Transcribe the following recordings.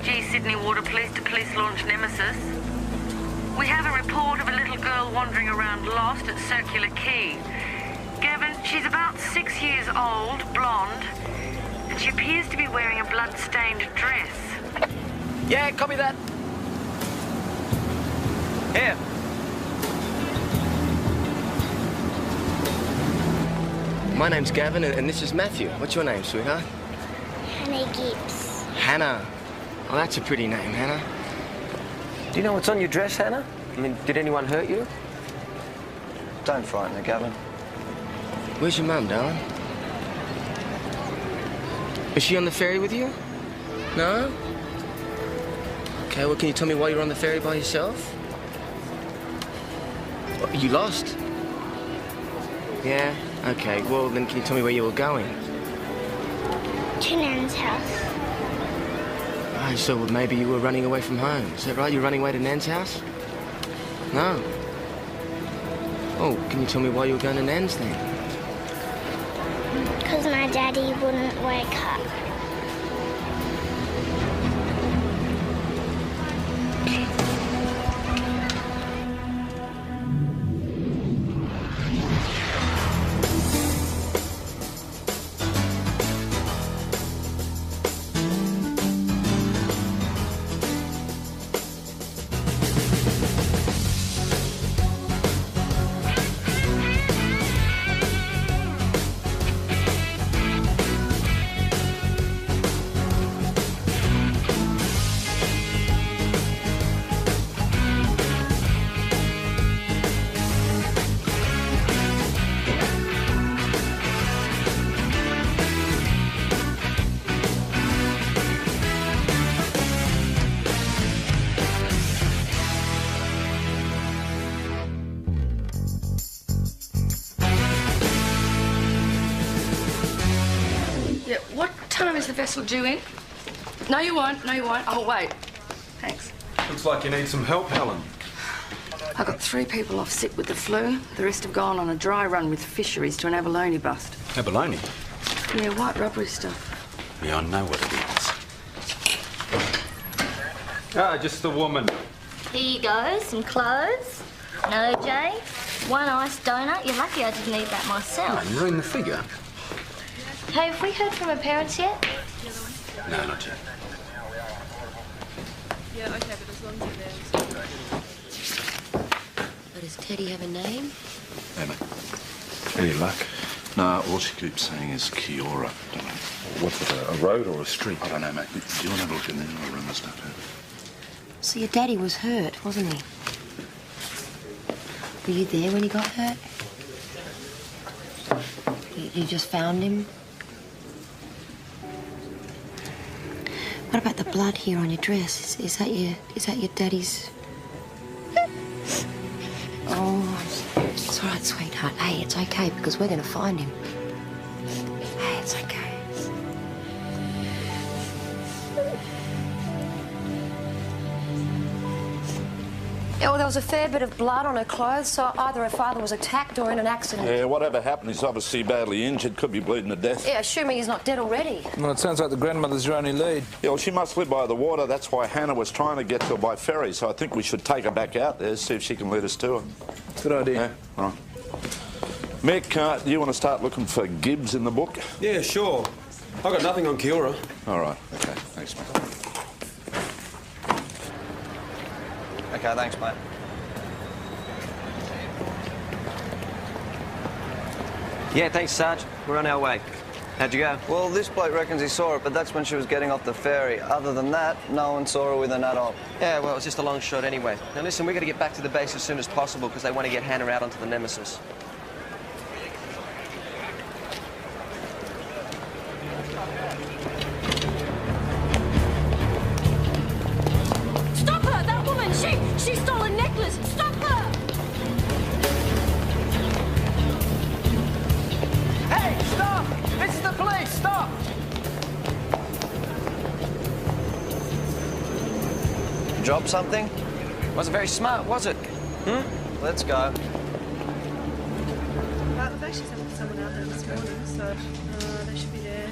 PG Sydney Water Police to police launch Nemesis. We have a report of a little girl wandering around lost at Circular Quay. Gavin, she's about 6 years old, blonde, and she appears to be wearing a blood-stained dress. Yeah, copy that. Here. My name's Gavin, and this is Matthew. What's your name, sweetheart? Hannah Gibbs. Hannah. Oh, that's a pretty name, Hannah. Do you know what's on your dress, Hannah? I mean, did anyone hurt you? Don't frighten her, Gavin. Where's your mum, darling? Is she on the ferry with you? No? Okay, well, can you tell me why you're on the ferry by yourself? What, are you lost? Yeah? Okay, well, then can you tell me where you were going? To Nan's house. Oh, so maybe you were running away from home. Is that right? You're running away to Nan's house? No. Oh, can you tell me why you were going to Nan's then? Because my daddy wouldn't wake up. Yeah, what time is the vessel due in? No, you won't. No, you won't. Oh, wait. Thanks. Looks like you need some help, Helen. I got 3 people off sick with the flu. The rest have gone on a dry run with fisheries to an abalone bust. Abalone? Yeah, white rubbery stuff. Yeah, I know what it is. Ah, just the woman. Here you go, some clothes, an OJ, 1 iced donut. You're lucky I didn't eat that myself. Oh, you're in the figure. Hey, have we heard from her parents yet? No, not yet. Yeah, okay, but as long as they're there. But does Teddy have a name? Hey, mate. Any luck? No, all she keeps saying is Kiora. Don't know. What's it, a road or a street? I don't know, mate. Do you want to have a look in there? I'll run the stuff out. So your daddy was hurt, wasn't he? Were you there when he got hurt? You just found him? What about the blood here on your dress? Is that your daddy's? Oh, it's all right, sweetheart. Hey, it's okay because we're going to find him. Hey, it's okay. Yeah, well, there was a fair bit of blood on her clothes, so either her father was attacked or in an accident. Yeah, whatever happened, he's obviously badly injured. Could be bleeding to death. Yeah, assuming he's not dead already. Well, it sounds like the grandmother's your only lead. Yeah, well, she must live by the water. That's why Hannah was trying to get to her by ferry, so I think we should take her back out there, see if she can lead us to her. Good idea. Yeah, all right. Mick, do you want to start looking for Gibbs in the book? Yeah, sure. I've got nothing on Kiora. All right, okay. Thanks, mate. Okay, thanks, mate. Yeah, thanks, Sarge. We're on our way. How'd you go? Well, this bloke reckons he saw it, but that's when she was getting off the ferry. Other than that, no one saw her with an adult. Yeah, well, it was just a long shot anyway. Now, listen, we've got to get back to the base as soon as possible because they want to get Hannah out onto the Nemesis. Stop her! That woman! She stole a necklace! Stop her! Hey, stop! It's the police! Stop! Drop something? Wasn't very smart, was it? Let's go. I've actually sent someone out there this morning, so they should be there.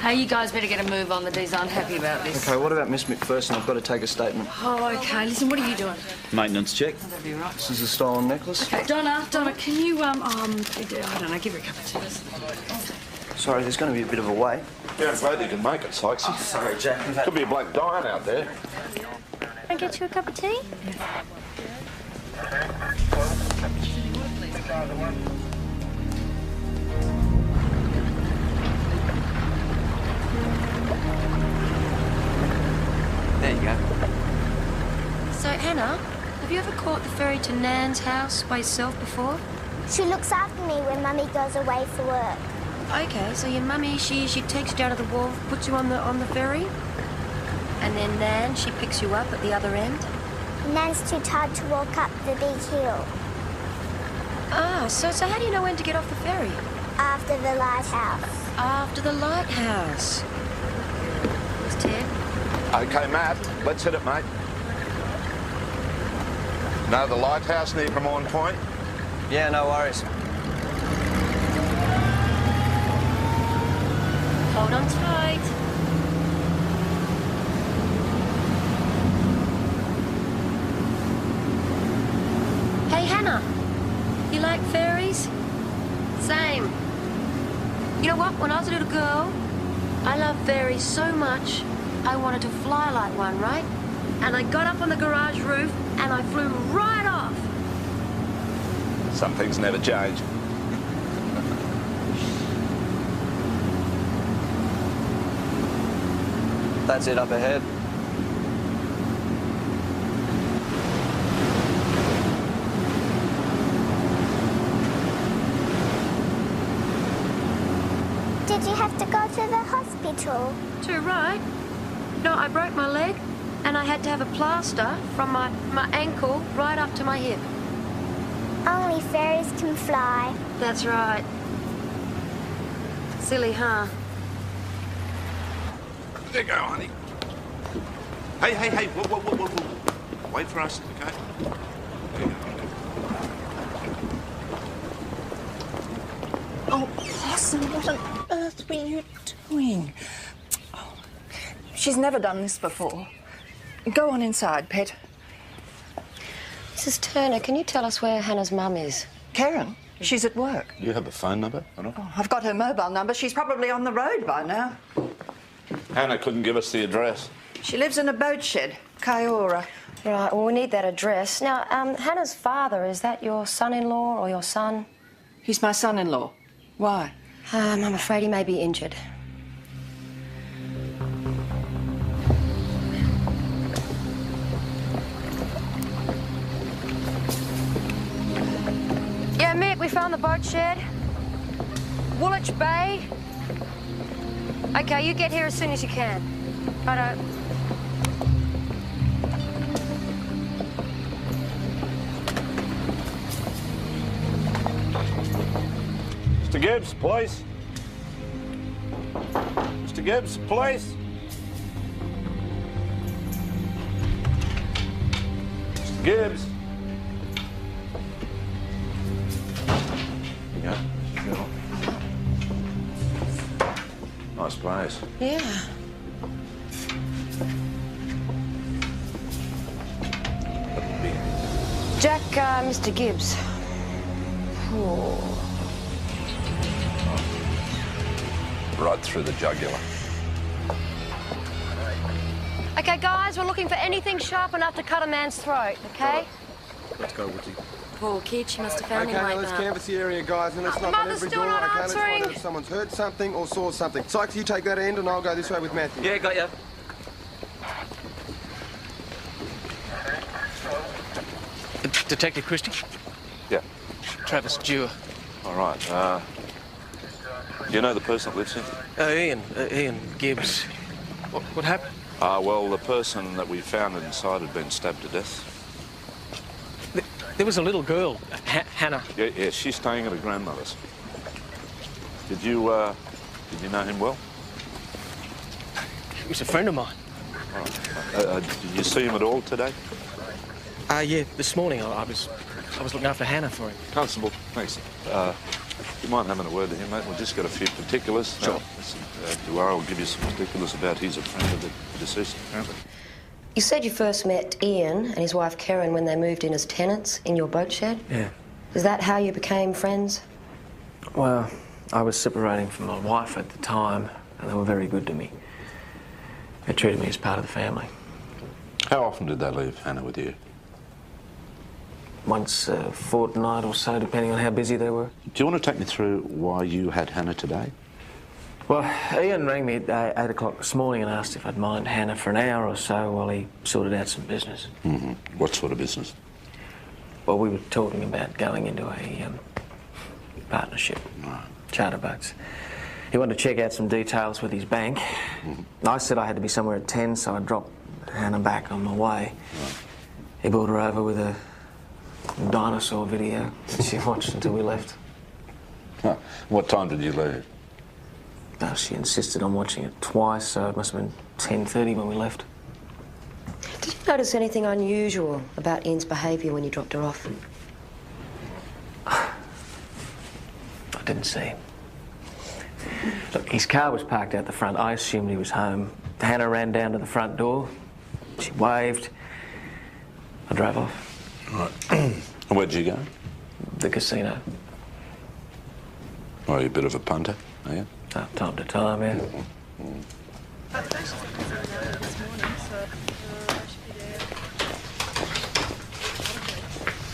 Hey, you guys better get a move on. The D's aren't happy about this. Okay, what about Miss McPherson? I've got to take a statement. Oh, okay. Listen, what are you doing? Maintenance check. That'll be right. This is a stolen necklace. Okay, Donna, can you, I don't know, give her a cup of tea. Sorry, there's going to be a bit of a wait. Yeah, I'm glad you can make it, Sykesy. Oh, sorry, Jack. Could be a black diamond out there. Can I get you a cup of tea? There you go. So, Hannah, have you ever caught the ferry to Nan's house by yourself before? She looks after me when Mummy goes away for work. Okay, so your mummy, she takes you down to the wharf, puts you on the ferry, and then Nan, she picks you up at the other end. Nan's too tired to walk up the big hill. Ah, so how do you know when to get off the ferry? After the lighthouse. After the lighthouse. Miss Ted? Okay, Matt, let's hit it, mate. Know the lighthouse near Cremorne Point? Yeah, no worries. Hold on tight. Hey, Hannah, you like ferries? Same. You know what? When I was a little girl, I loved ferries so much, I wanted to fly like one, right? And I got up on the garage roof and I flew right off. Some things never change. That's it up ahead. Did you have to go to the hospital? Too right. No, I broke my leg and I had to have a plaster from my ankle right up to my hip. Only fairies can fly. That's right. Silly, huh? There you go, honey. Hey, whoa. Wait for us, okay? There you go. Oh, Possum, what on earth were you doing? Oh, she's never done this before. Go on inside, pet. Mrs. Turner, can you tell us where Hannah's mum is? Karen, she's at work. Do you have a phone number? Oh, I've got her mobile number. She's probably on the road by now. Hannah couldn't give us the address. She lives in a boat shed, Kiora. Right, well, we need that address. Now, Hannah's father, is that your son-in-law or your son? He's my son-in-law. Why? I'm afraid he may be injured. Yeah, Mick, we found the boat shed. Woolwich Bay. Okay, you get here as soon as you can. Righto. Mr. Gibbs, please. Mr. Gibbs, please. Mr. Gibbs. Yeah, sure. Nice place. Yeah. Jack, Mr. Gibbs. Oh. Right through the jugular. Okay, guys, we're looking for anything sharp enough to cut a man's throat, okay? Let's go, Woodsy. Poor kid, she must have found Okay, him now late let's night. canvass the area, guys, and let's knock on Mother's every still door. not Okay, let's find answering. out if someone's heard something or saw something. Sykes, you take that end and I'll go this way with Matthew. Yeah, got ya. Detective Christie? Yeah. Travis Dewar. All right. You know the person that lives here? Ian Gibbs. What happened? Well, the person that we found inside had been stabbed to death. There was a little girl, Hannah. Yeah, she's staying at her grandmother's. Did you know him well? He was a friend of mine. All right. Did you see him at all today? Yeah, this morning I was looking after Hannah for him. Constable, thanks. You mind having a word to him, mate? We've just got a few particulars. Sure. Dewar will give you some particulars about he's a friend of the deceased, apparently. You said you first met Ian and his wife Karen when they moved in as tenants in your boat shed? Yeah. Is that how you became friends? Well, I was separating from my wife at the time, and they were very good to me. They treated me as part of the family. How often did they leave Hannah with you? Once a fortnight or so, depending on how busy they were. Do you want to take me through why you had Hannah today? Well, Ian rang me at 8 o'clock this morning and asked if I'd mind Hannah for an hour or so while he sorted out some business. Mm-hmm. What sort of business? Well, we were talking about going into a partnership, charter boats. He wanted to check out some details with his bank. Mm-hmm. I said I had to be somewhere at 10, so I dropped Hannah back on my way. Right. He brought her over with a dinosaur video that she watched until we left. Huh. What time did you leave? She insisted on watching it twice, so it must have been 10:30 when we left. Did you notice anything unusual about Ian's behaviour when you dropped her off? I didn't see him. Look, his car was parked out the front. I assumed he was home. Hannah ran down to the front door. She waved. I drove off. Right. Where'd you go? The casino. Are you a bit of a punter, are you? Time to time, yeah.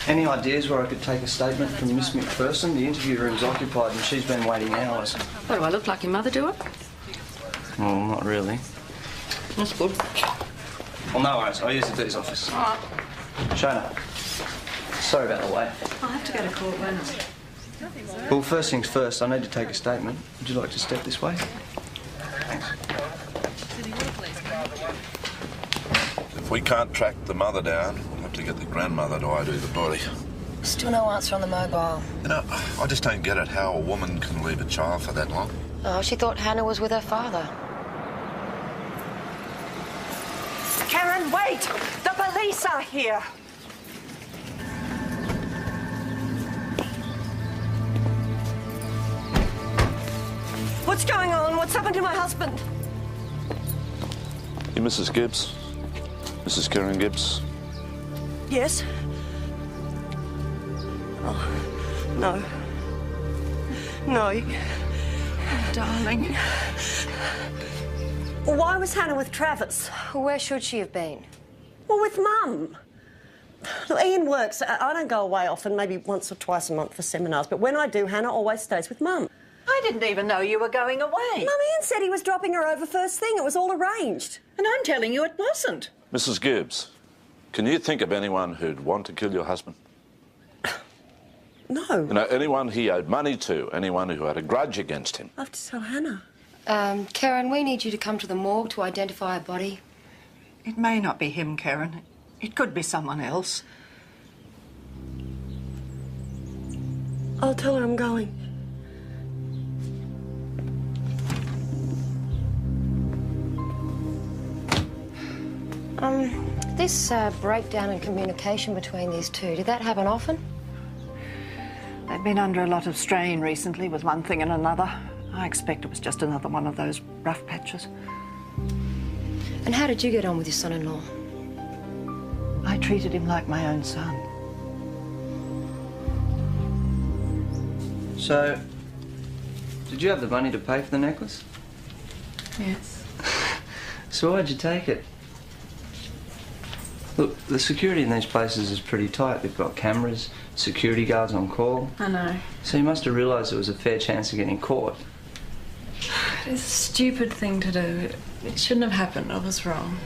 Any ideas where I could take a statement from Miss McPherson? The interview room's occupied and she's been waiting hours. What, do I look like your mother, do it? Well, not really. That's good. Well, no worries. I'll use the D's office. All right. Shona, sorry about the wait. I'll have to go to court, won't I? Well, first things first, I need to take a statement. Would you like to step this way? Thanks. If we can't track the mother down, we'll have to get the grandmother to ID the body. Still no answer on the mobile. You know, I just don't get it how a woman can leave a child for that long. Oh, she thought Hannah was with her father. Karen, wait! The police are here! What's going on? What's happened to my husband? You Mrs. Gibbs? Mrs. Karen Gibbs? Yes? Oh, no. No. Darling. Why was Hannah with Travis? Where should she have been? Well, with Mum. Look, Ian works. I don't go away often, maybe once or twice a month for seminars, but when I do, Hannah always stays with Mum. I didn't even know you were going away. Mum, Ian said he was dropping her over first thing. It was all arranged. And I'm telling you it wasn't. Mrs. Gibbs, can you think of anyone who'd want to kill your husband? No. You know, anyone he owed money to, anyone who had a grudge against him. I have to tell Hannah. Karen, we need you to come to the morgue to identify a body. It may not be him, Karen. It could be someone else. I'll tell her I'm going. This breakdown in communication between these two, did that happen often? They've been under a lot of strain recently with one thing and another. I expect it was just another one of those rough patches. And how did you get on with your son-in-law? I treated him like my own son. So, did you have the money to pay for the necklace? Yes. So why'd you take it? Look, the security in these places is pretty tight. They've got cameras, security guards on call. I know. So you must have realised there was a fair chance of getting caught. It's a stupid thing to do. It shouldn't have happened. I was wrong.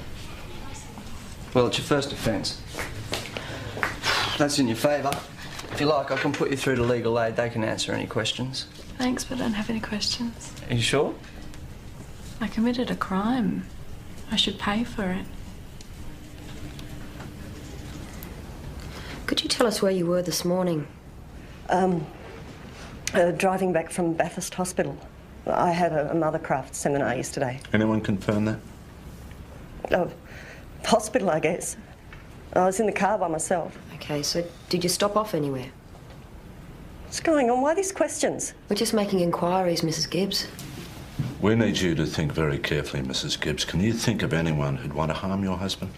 Well, it's your first offence. That's in your favour. If you like, I can put you through to legal aid. They can answer any questions. Thanks, but I don't have any questions. Are you sure? I committed a crime. I should pay for it. Could you tell us where you were this morning? Driving back from Bathurst Hospital. I had a mothercraft seminar yesterday. Anyone confirm that? Oh, hospital, I guess. I was in the car by myself. Okay, so did you stop off anywhere? What's going on? Why these questions? We're just making inquiries, Mrs. Gibbs. We need you to think very carefully, Mrs. Gibbs. Can you think of anyone who'd want to harm your husband?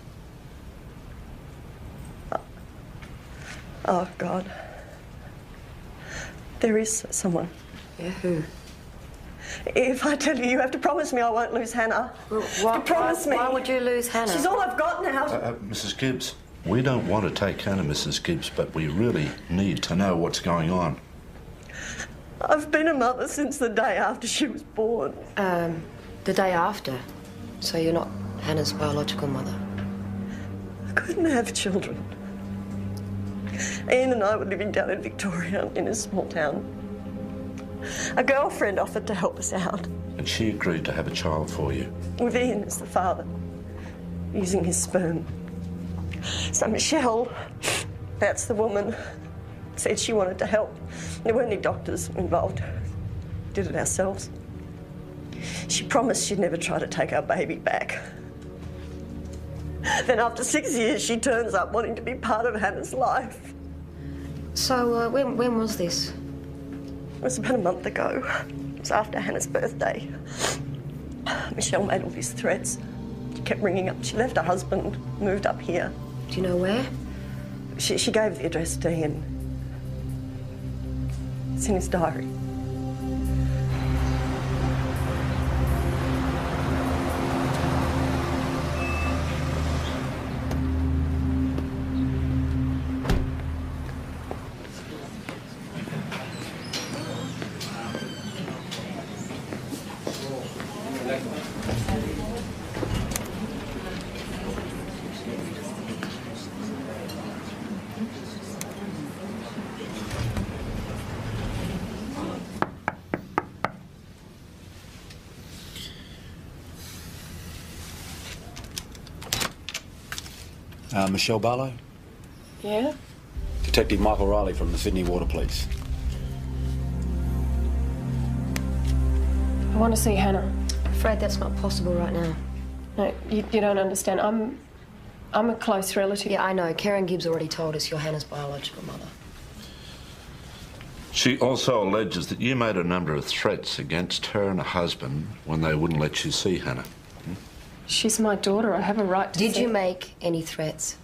Oh, God. There is someone. Yeah, who? If I tell you, you have to promise me I won't lose Hannah. Well, why would you lose Hannah? She's all I've got now. Mrs. Gibbs, we don't want to take Hannah, Mrs. Gibbs, but we really need to know what's going on. I've been a mother since the day after she was born. The day after? So you're not Hannah's biological mother? I couldn't have children. Ian and I were living down in Victoria in a small town. A girlfriend offered to help us out. And she agreed to have a child for you. With Ian as the father, using his sperm. So Michelle, that's the woman, said she wanted to help. There weren't any doctors involved. Did it ourselves. She promised she'd never try to take our baby back. Then after 6 years, she turns up wanting to be part of Hannah's life. So when was this? It was about a month ago. It was after Hannah's birthday. Michelle made all these threats. She kept ringing up. She left her husband, moved up here. Do you know where? She gave the address to Ian. It's in his diary. Michelle Barlow? Yeah? Detective Michael Riley from the Sydney Water Police. I want to see Hannah. I'm afraid that's not possible right now. No, you don't understand. I'm a close relative. Yeah, I know. Karen Gibbs already told us you're Hannah's biological mother. She also alleges that you made a number of threats against her and her husband when they wouldn't let you see Hannah. She's my daughter. I have a right to Did see you her. make any threats?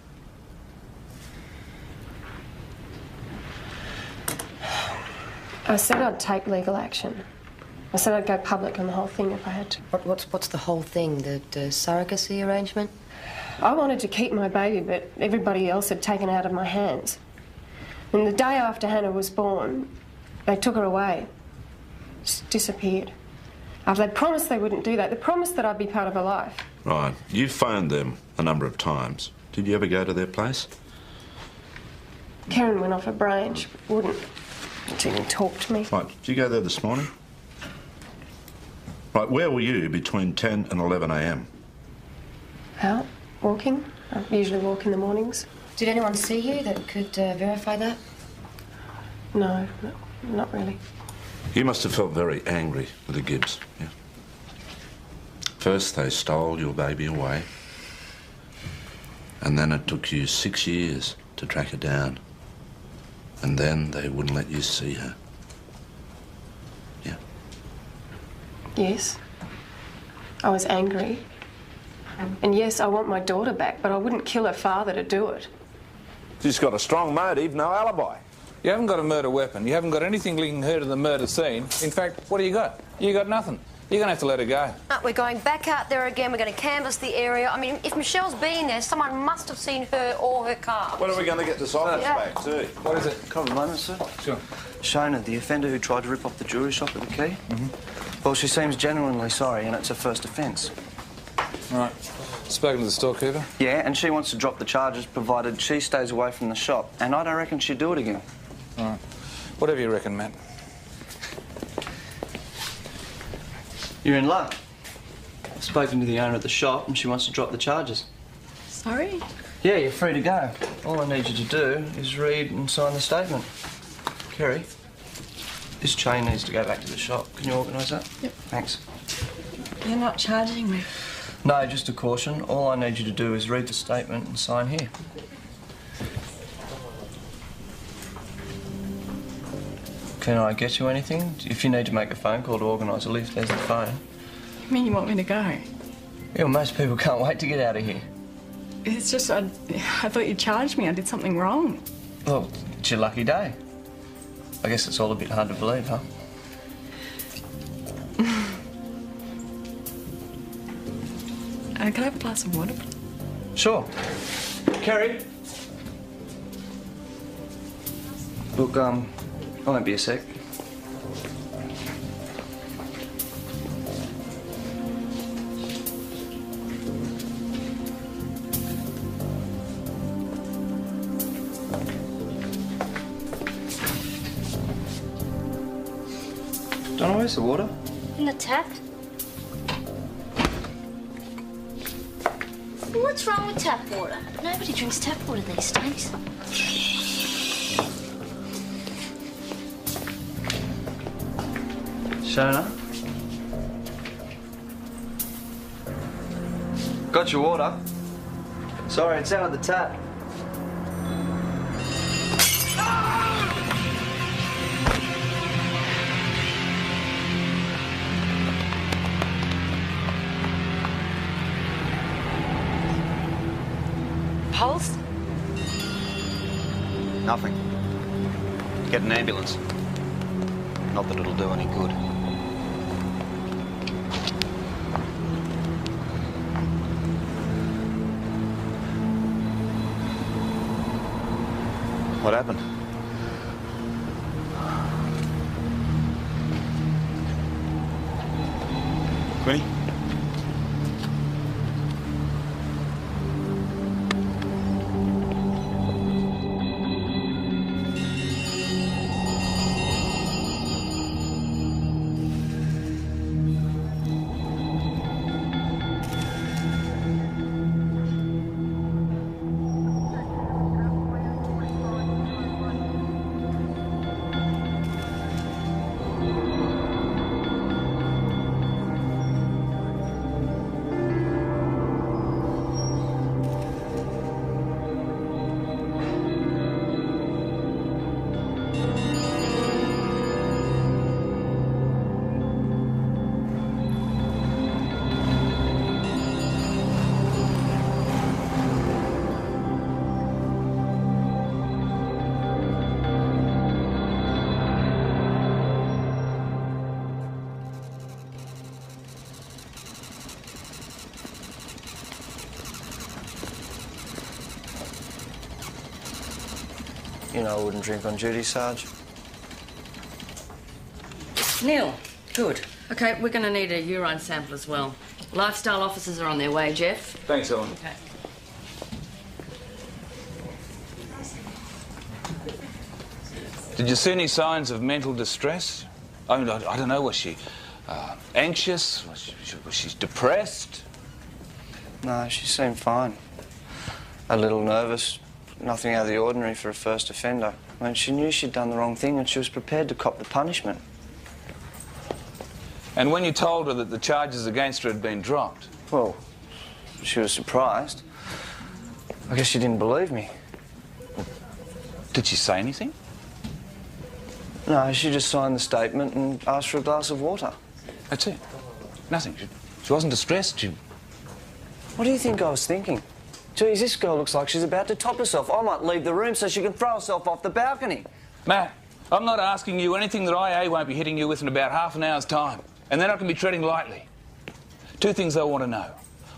I said I'd take legal action. I said I'd go public on the whole thing if I had to. What's the whole thing? The surrogacy arrangement? I wanted to keep my baby, but everybody else had taken it out of my hands. And the day after Hannah was born, they took her away. Just disappeared. After they promised they wouldn't do that, they promised that I'd be part of her life. Right. You phoned them a number of times. Did you ever go to their place? Karen went off her brain. She wouldn't even talk to me. Right. Did you go there this morning? Right. Where were you between 10 and 11 a.m? Out, walking. I usually walk in the mornings. Did anyone see you that could verify that? No, not really. You must have felt very angry with the Gibbs, yeah? First, they stole your baby away. And then it took you 6 years to track her down. And then they wouldn't let you see her. Yeah. Yes. I was angry. And yes, I want my daughter back, but I wouldn't kill her father to do it. She's got a strong motive, no alibi. You haven't got a murder weapon. You haven't got anything linking her to the murder scene. In fact, what do you got? You got nothing. You're going to have to let her go. We're going back out there again. We're going to canvass the area. I mean, if Michelle's been there, someone must have seen her or her car. When are we going to get this office back, too? What is it? Couple of moments, sir. Sure. Shona, the offender who tried to rip off the jewellery shop at the Key. Well, she seems genuinely sorry, and it's her first offence. Right. Spoken to the storekeeper? Yeah, and she wants to drop the charges provided she stays away from the shop. And I don't reckon she'd do it again. All right. Whatever you reckon, Matt. You're in luck. I've spoken to the owner of the shop and she wants to drop the charges. Sorry? Yeah, you're free to go. All I need you to do is read and sign the statement. Kerry, this chain needs to go back to the shop. Can you organise that? Yep. Thanks. You're not charging me. No, just a caution. All I need you to do is read the statement and sign here. Can I get you anything? If you need to make a phone call to organise a lift, there's the phone. You mean you want me to go? Yeah, well, most people can't wait to get out of here. It's just I thought you charged me. I did something wrong. Well, it's your lucky day. I guess it's all a bit hard to believe, huh? Can I have a glass of water? Sure. Kerry? Look, I won't be a sec. Donna, where's the water? In the tap. What's wrong with tap water? Nobody drinks tap water these days. Shona? Got your water? Sorry, it's out of the tap. Pulse? Nothing. Get an ambulance. Not that it'll do any good. What happened? Quinny? You know I wouldn't drink on duty, Sarge. Neil, good. OK, we're going to need a urine sample as well. Lifestyle officers are on their way, Jeff. Thanks, Ellen. OK. Did you see any signs of mental distress? I mean, I don't know, was she anxious? Was she depressed? No, she seemed fine. A little nervous. Nothing out of the ordinary for a first offender. I mean, she knew she'd done the wrong thing and she was prepared to cop the punishment. And when you told her that the charges against her had been dropped? Well, she was surprised. I guess she didn't believe me. Did she say anything? No, she just signed the statement and asked for a glass of water. That's it. Nothing. She wasn't distressed. What do you think I was thinking? Geez, this girl looks like she's about to top herself. I might leave the room so she can throw herself off the balcony. Matt, I'm not asking you anything that IA won't be hitting you with in about half an hour's time. And then I can be treading lightly. Two things I want to know.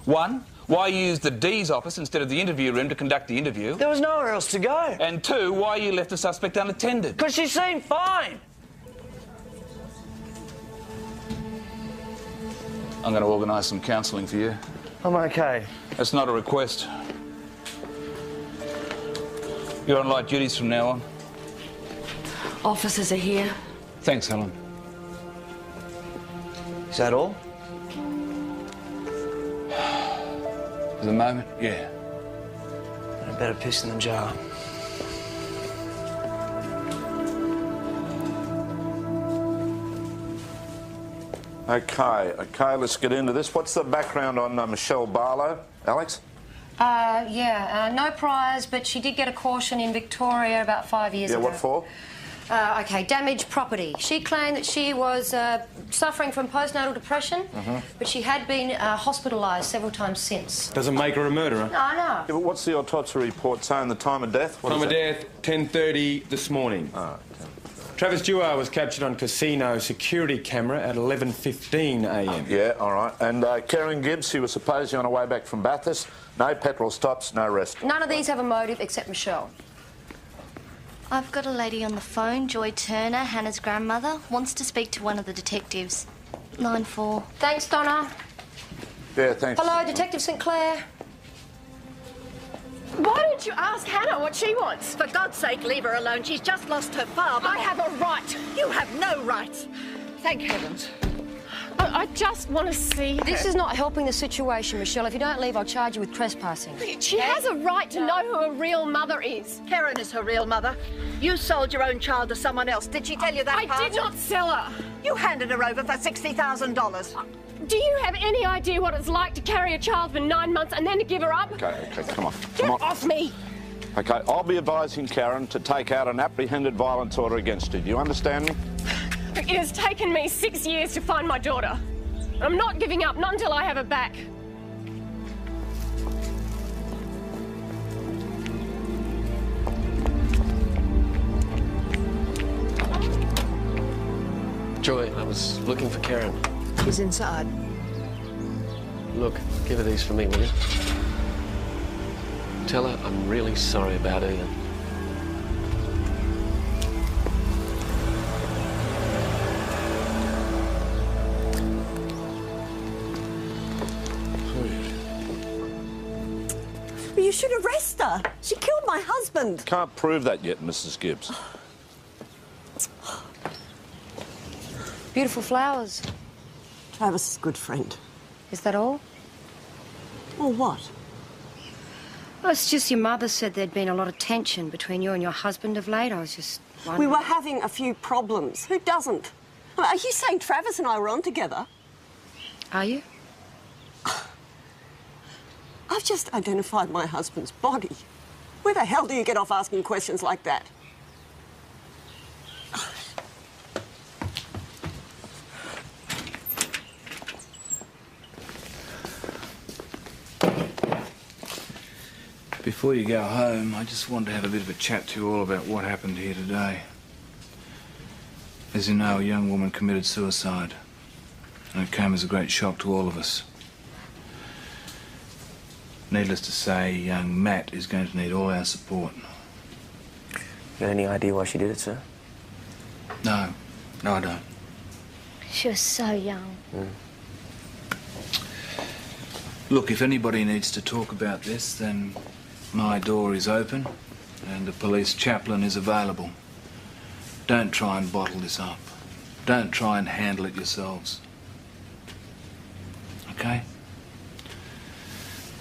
One, why you used the D's office instead of the interview room to conduct the interview. There was nowhere else to go. And two, why you left the suspect unattended. Because she seemed fine. I'm going to organise some counselling for you. I'm okay. That's not a request. You're on light duties from now on. Officers are here. Thanks, Helen. Is that all? For the moment, yeah. I better piss in the jar. Okay, let's get into this. What's the background on Michelle Barlow? Alex? No priors, but she did get a caution in Victoria about 5 years ago. Yeah, what for? Okay, damaged property. She claimed that she was suffering from postnatal depression, but she had been hospitalised several times since. Doesn't make her a murderer. No. Yeah, but what's the autopsy report saying? The time of death? Time of death, 10:30 this morning. Travis Dewar was captured on casino security camera at 11:15 a.m. Yeah, all right. And Karen Gibbs, she was supposedly on her way back from Bathurst. No petrol stops, no rest. None of these have a motive except Michelle. I've got a lady on the phone, Joy Turner, Hannah's grandmother, wants to speak to one of the detectives. Line 4. Thanks, Donna. Yeah, thanks. Hello, Detective St Clair. Why don't you ask Hannah what she wants? For God's sake, leave her alone. She's just lost her father. I have a right. You have no rights. Thank heavens. I just want to see her. This is not helping the situation, Michelle. If you don't leave, I'll charge you with trespassing. She has a right to know who her real mother is. Karen is her real mother. You sold your own child to someone else. Did she tell you that I did not sell her. You handed her over for $60,000. Do you have any idea what it's like to carry a child for 9 months and then to give her up? Okay, come on. Get off me! Okay, I'll be advising Karen to take out an apprehended violence order against her. Do you understand me? It has taken me 6 years to find my daughter. I'm not giving up, not until I have her back. Joy, I was looking for Karen. She's inside. Look, give her these for me, will you? Tell her I'm really sorry about Ian. You should arrest her. She killed my husband. Can't prove that yet, Mrs. Gibbs. Beautiful flowers. Travis is a good friend. Is that all? Or what? Well, it's just your mother said there'd been a lot of tension between you and your husband of late. I was just wondering. We were having a few problems. Who doesn't? Are you saying Travis and I were on together? Are you? I've just identified my husband's body. Where the hell do you get off asking questions like that? Before you go home, I just wanted to have a bit of a chat to you all about what happened here today. As you know, a young woman committed suicide, and it came as a great shock to all of us. Needless to say, young Matt is going to need all our support. You got any idea why she did it, sir? No, I don't. She was so young. Look, if anybody needs to talk about this, then my door is open and the police chaplain is available. Don't try and bottle this up. Don't try and handle it yourselves. Okay?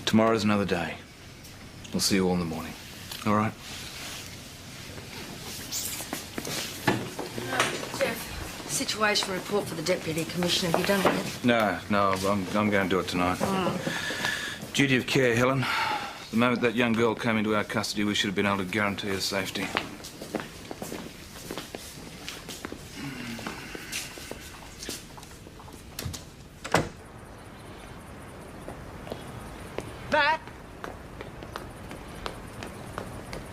Tomorrow's another day. We'll see you all in the morning. All right? Jeff, situation report for the Deputy Commissioner. Have you done it yet? No, I'm going to do it tonight. Duty of care, Helen. The moment that young girl came into our custody, we should have been able to guarantee her safety. Matt!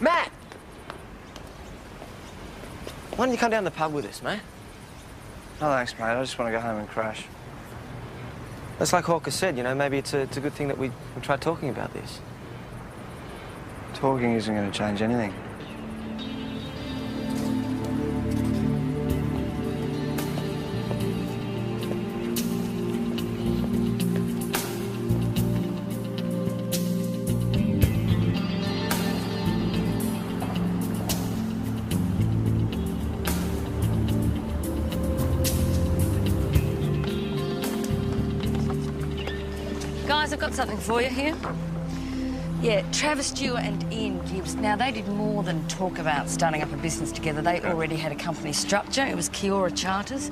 Matt! Why don't you come down to the pub with us, mate? No, thanks, mate. I just want to go home and crash. That's like Hawker said, you know, maybe it's a good thing that we tried talking about this. Talking isn't going to change anything. Guys, I've got something for you here. Yeah, Travis Stewart and Ian Gibbs. Now, they did more than talk about starting up a business together. They already had a company structure. It was Kiora Charters.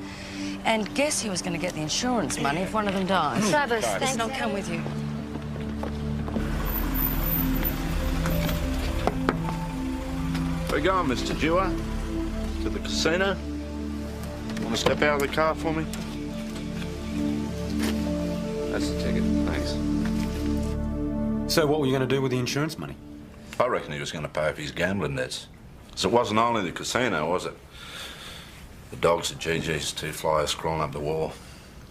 And guess who was going to get the insurance money if one of them died? Travis, thanks. Listen, I'll come with you. Where you going, Mr. Dewar? To the casino? Want to step out of the car for me? That's the ticket, thanks. So what were you going to do with the insurance money? I reckon he was going to pay off his gambling debts. So it wasn't only the casino, was it? The dogs at GG's, 2 flyers crawling up the wall.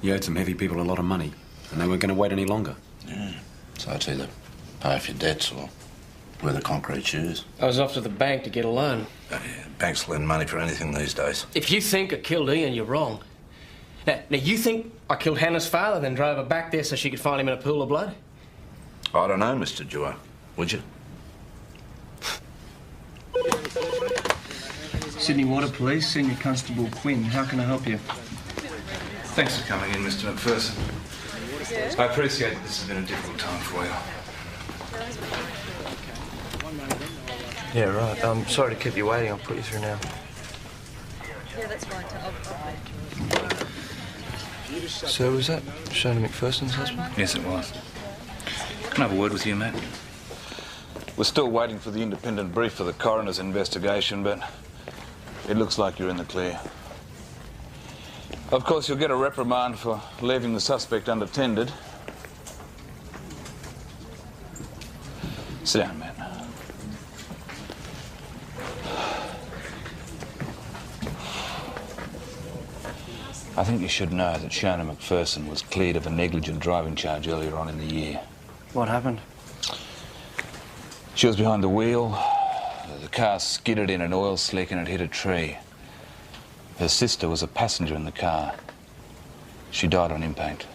You owed some heavy people a lot of money, and they weren't going to wait any longer. Yeah. So it's either pay off your debts or wear the concrete shoes. I was off to the bank to get a loan. Yeah, banks lend money for anything these days. If you think I killed Ian, you're wrong. Now, you think I killed Hannah's father, then drove her back there so she could find him in a pool of blood? I don't know, Mr. Dewar. Would you? Sydney Water Police, Senior Constable Quinn. How can I help you? Thanks for coming in, Mr. McPherson. I appreciate that this has been a difficult time for you. Yeah, right. I'm sorry to keep you waiting. I'll put you through now. Yeah, that's fine. So was that Shona McPherson's husband? Yes, it was. Can I have a word with you, Matt? We're still waiting for the independent brief for the coroner's investigation, but it looks like you're in the clear. Of course, you'll get a reprimand for leaving the suspect unattended. Sit down, Matt. I think you should know that Shona McPherson was cleared of a negligent driving charge earlier on in the year. What happened? She was behind the wheel. The car skidded in an oil slick and it hit a tree. Her sister was a passenger in the car. She died on impact.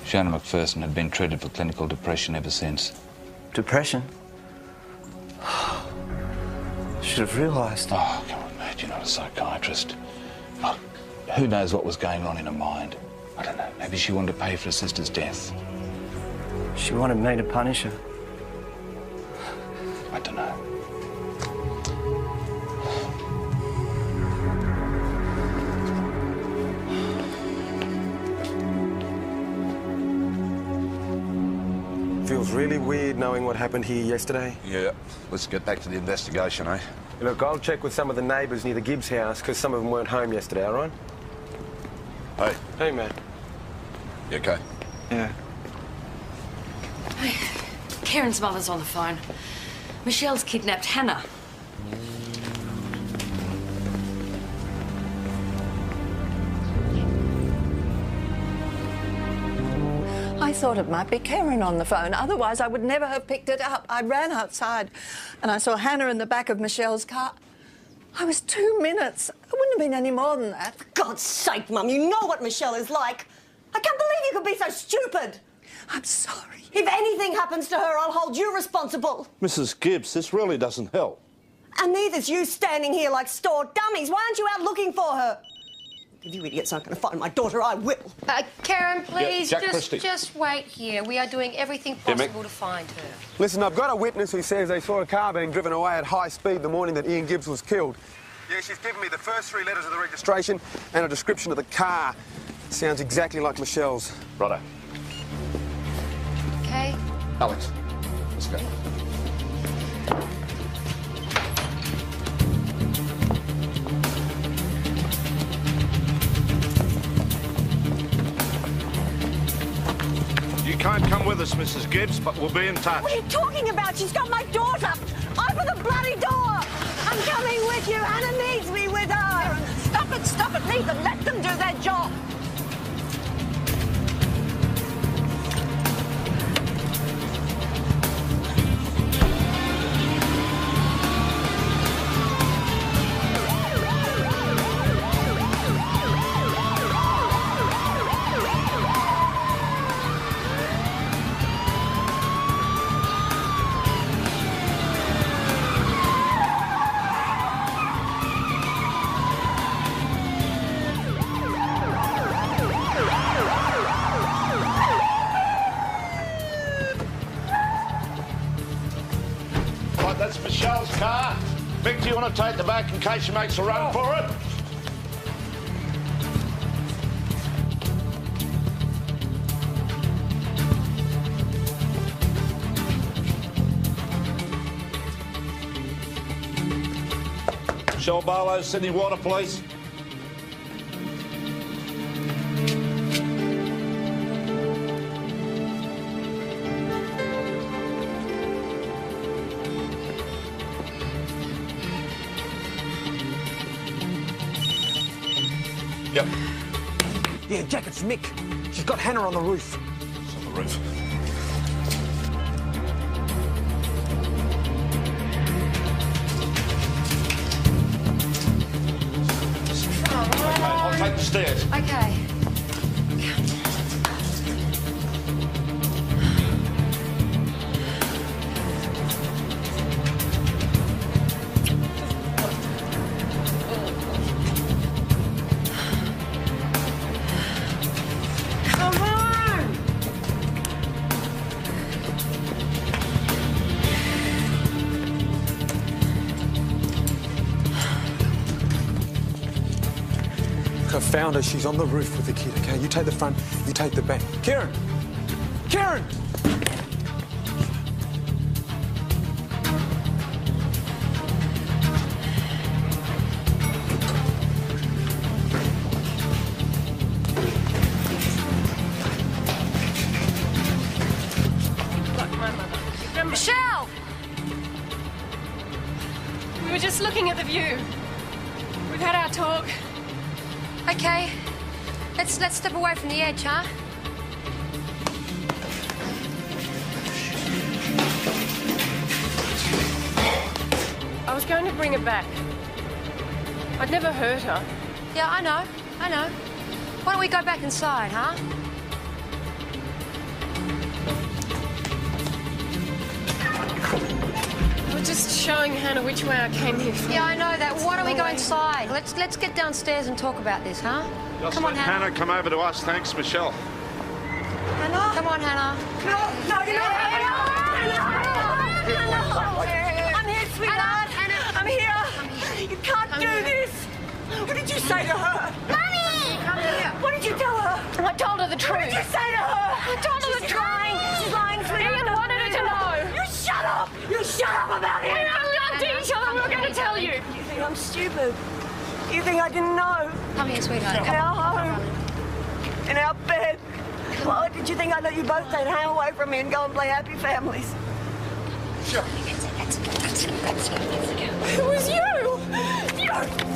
Shona McPherson had been treated for clinical depression ever since. Depression? Should have realised. Oh, come on, mate, you're not a psychiatrist. Look, who knows what was going on in her mind? I don't know, maybe she wanted to pay for her sister's death. She wanted me to punish her. I don't know. Feels really weird knowing what happened here yesterday. Yeah. Let's get back to the investigation, eh? Look, I'll check with some of the neighbours near the Gibbs house because some of them weren't home yesterday, all right? Hey. Hey, man. You okay? Yeah. Karen's mother's on the phone. Michelle's kidnapped Hannah. I thought it might be Karen on the phone. Otherwise, I would never have picked it up. I ran outside and I saw Hannah in the back of Michelle's car. I was 2 minutes. It wouldn't have been any more than that. For God's sake, Mum, you know what Michelle is like. I can't believe you could be so stupid. I'm sorry. If anything happens to her, I'll hold you responsible. Mrs. Gibbs, this really doesn't help. And neither's you standing here like store dummies. Why aren't you out looking for her? If you idiots aren't going to find my daughter, I will. Karen, please, Jack Christie. just wait here. We are doing everything possible to find her. Listen, I've got a witness who says they saw a car being driven away at high speed the morning that Ian Gibbs was killed. Yeah, she's given me the first 3 letters of the registration and a description of the car. Sounds exactly like Michelle's. Righto. Okay. Alex, let's go. You can't come with us, Mrs. Gibbs, but we'll be in touch. What are you talking about? She's got my daughter. Open the bloody door. I'm coming with you. Hannah needs me with her. Stop it, leave them. Let them do their job. Right, that's Michelle's car. Vic, do you want to take the back in case she makes a run for it? Michelle Barlow, Sydney Water Police. Yep. Yeah, Jack, it's Mick. She's got Hannah on the roof. It's on the roof. Okay, I'll take the stairs. Okay. Come on! I found her. She's on the roof with the kid, okay? You take the front, you take the back. Kieran! Kieran! Michelle! We were just looking at the view. We've had our talk. Okay. Let's step away from the edge, huh? I was going to bring her back. I'd never hurt her. Yeah, I know. Why don't we go back inside, huh? I was just showing Hannah which way I came here from. Yeah, I know that. Why don't we go inside? Let's get downstairs and talk about this, huh? Just Come on, let Hannah. Hannah come over to us. Thanks, Michelle. Hannah? Come on, Hannah. No, you're not. I'm here, sweetheart. I'm here. You can't do this. What did you say to her? Mummy! Come here. What did you tell her? I told her the truth. What did you say to her? I told her the truth. Lying. She's lying, sweetheart. Ian wanted her to know. You shut up. You shut up about it. We loved each other. We were going to tell you. You think I'm stupid? You think I didn't know? Come here, sweetheart. In our home. In our bed. Why did you think I let you both take hang away from me and go and play happy families? Sure. It was you! You!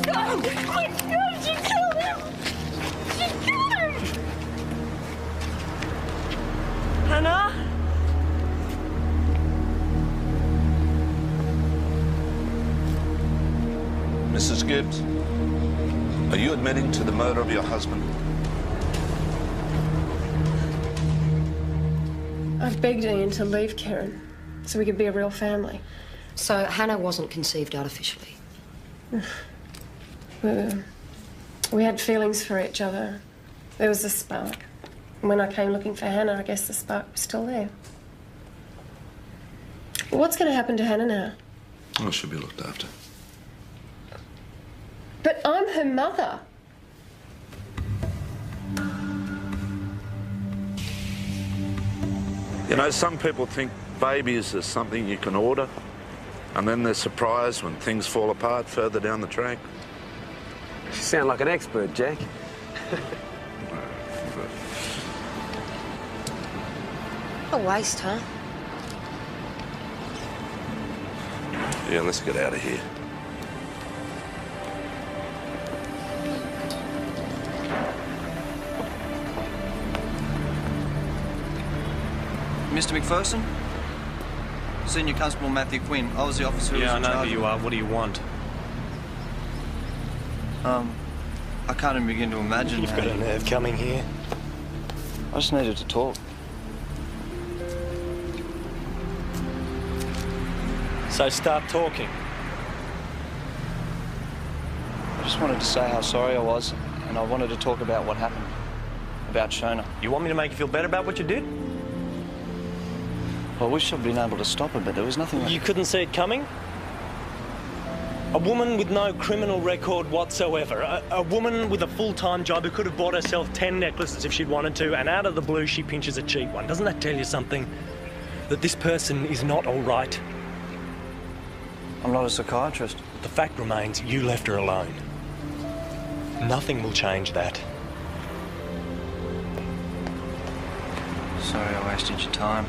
God! My God, she killed him! She killed him! Hannah? Mrs. Gibbs, are you admitting to the murder of your husband? I've begged Ian to leave Karen so we could be a real family. So Hannah wasn't conceived artificially? We had feelings for each other. There was a spark. And when I came looking for Hannah, I guess the spark was still there. What's going to happen to Hannah now? Oh, she'll be looked after. But I'm her mother. You know, some people think babies is something you can order, and then they're surprised when things fall apart further down the track. You sound like an expert, Jack. A waste, huh? Yeah, let's get out of here. Mr. McPherson? Senior Constable Matthew Quinn. I was the officer who was in charge. Yeah, I know who you are. What do you want? I can't even begin to imagine. You've got a nerve coming here. I just needed to talk. So start talking. I just wanted to say how sorry I was, and I wanted to talk about what happened. About Shona. You want me to make you feel better about what you did? Well, I wish I'd been able to stop it, but there was nothing... You couldn't see it coming? A woman with no criminal record whatsoever. A woman with a full-time job who could have bought herself 10 necklaces if she'd wanted to, and out of the blue she pinches a cheap one. Doesn't that tell you something? That this person is not all right? I'm not a psychiatrist. The fact remains you left her alone. Nothing will change that. Sorry I wasted your time.